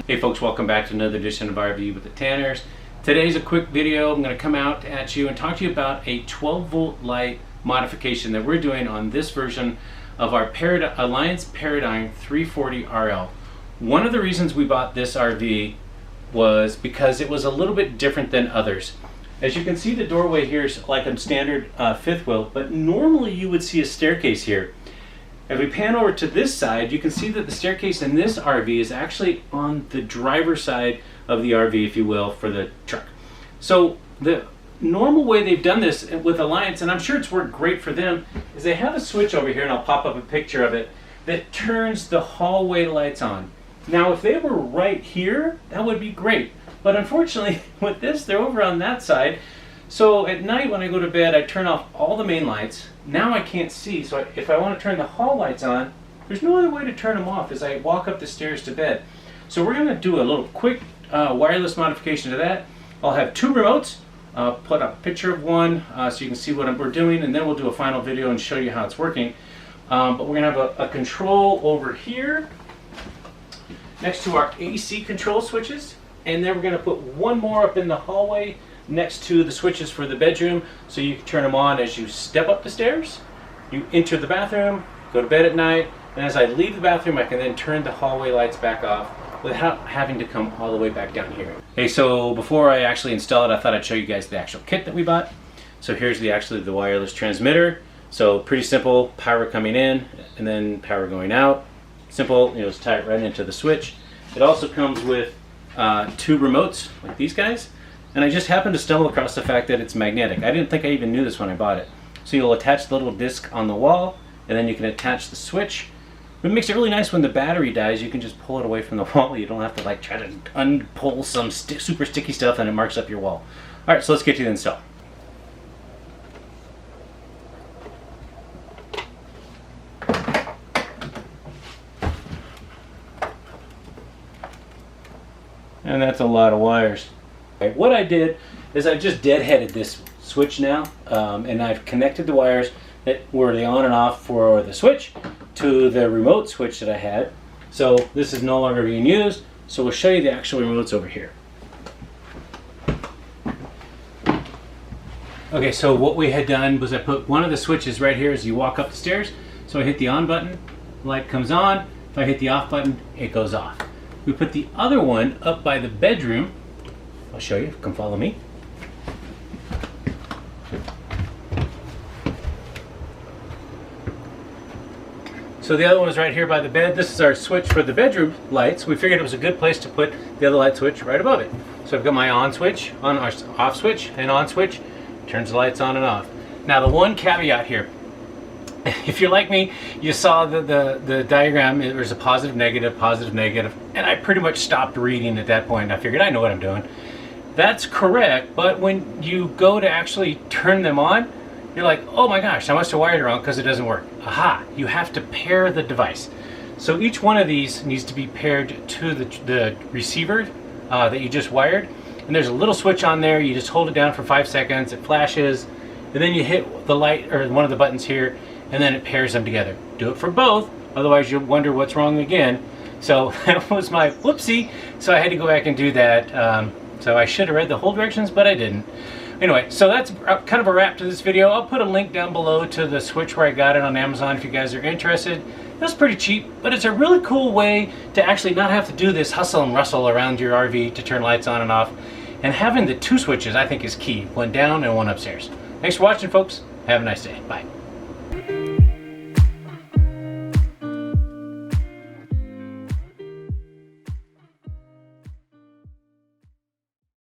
Hey folks, welcome back to another edition of RV with the Tanners. Today's a quick video. I'm going to come out at you and talk to you about a 12-volt light modification that we're doing on this version of our Alliance Paradigm 340 RL. One of the reasons we bought this RV was because it was a little bit different than others. As you can see, the doorway here is like a standard fifth wheel, but normally you would see a staircase here. If we pan over to this side, you can see that the staircase in this RV is actually on the driver's side of the RV, if you will, for the truck. So the normal way they've done this with Alliance, and I'm sure it's worked great for them, is they have a switch over here, and I'll pop up a picture of it, that turns the hallway lights on. Now, if they were right here, that would be great. But unfortunately, with this, they're over on that side. So at night when I go to bed, I turn off all the main lights. Now I can't see, so if I want to turn the hall lights on, there's no other way to turn them off as I walk up the stairs to bed. So we're going to do a little quick wireless modification to that. I'll have two remotes. I'll put a picture of one so you can see what we're doing, and then we'll do a final video and show you how it's working. But we're going to have a control over here next to our AC control switches, and then we're going to put one more up in the hallway next to the switches for the bedroom, so you can turn them on as you step up the stairs, you enter the bathroom, go to bed at night, and as I leave the bathroom I can then turn the hallway lights back off without having to come all the way back down here. Okay, so before I actually install it, I thought I'd show you guys the actual kit that we bought. So here's the wireless transmitter. So pretty simple, power coming in and then power going out. Simple, just tie it right into the switch. It also comes with two remotes like these guys. And I just happened to stumble across the fact that it's magnetic. I didn't think I even knew this when I bought it. So you'll attach the little disc on the wall, and then you can attach the switch. It makes it really nice when the battery dies. You can just pull it away from the wall. You don't have to try to unpull some super sticky stuff and it marks up your wall. All right, so let's get to the install. And that's a lot of wires. What I did is I just deadheaded this switch now, and I've connected the wires that were the on and off for the switch to the remote switch that I had. So this is no longer being used, so we'll show you the actual remotes over here. Okay, so what we had done was I put one of the switches right here as you walk up the stairs. So I hit the on button, light comes on. If I hit the off button, it goes off. We put the other one up by the bedroom. I'll show you, come follow me. So the other one is right here by the bed. This is our switch for the bedroom lights. We figured it was a good place to put the other light switch right above it. So I've got my on switch, off switch, and on switch, turns the lights on and off. Now the one caveat here, if you're like me, you saw the diagram, it was a positive, negative, and I pretty much stopped reading at that point. I figured I know what I'm doing. That's correct, but when you go to actually turn them on, you're like, oh my gosh, I must have wired it wrong because it doesn't work. Aha, you have to pair the device. So each one of these needs to be paired to the receiver that you just wired. And there's a little switch on there, you just hold it down for 5 seconds, it flashes, and then you hit the light, or one of the buttons here, and then it pairs them together. Do it for both, otherwise you'll wonder what's wrong again. So that was my whoopsie, so I had to go back and do that. So I should have read the whole directions, but I didn't. Anyway, so that's kind of a wrap to this video. I'll put a link down below to the switch where I got it on Amazon if you guys are interested. It's pretty cheap, but it's a really cool way to actually not have to do this hustle and rustle around your RV to turn lights on and off. And having the two switches I think is key, one down and one upstairs. Thanks for watching, folks. Have a nice day. Bye.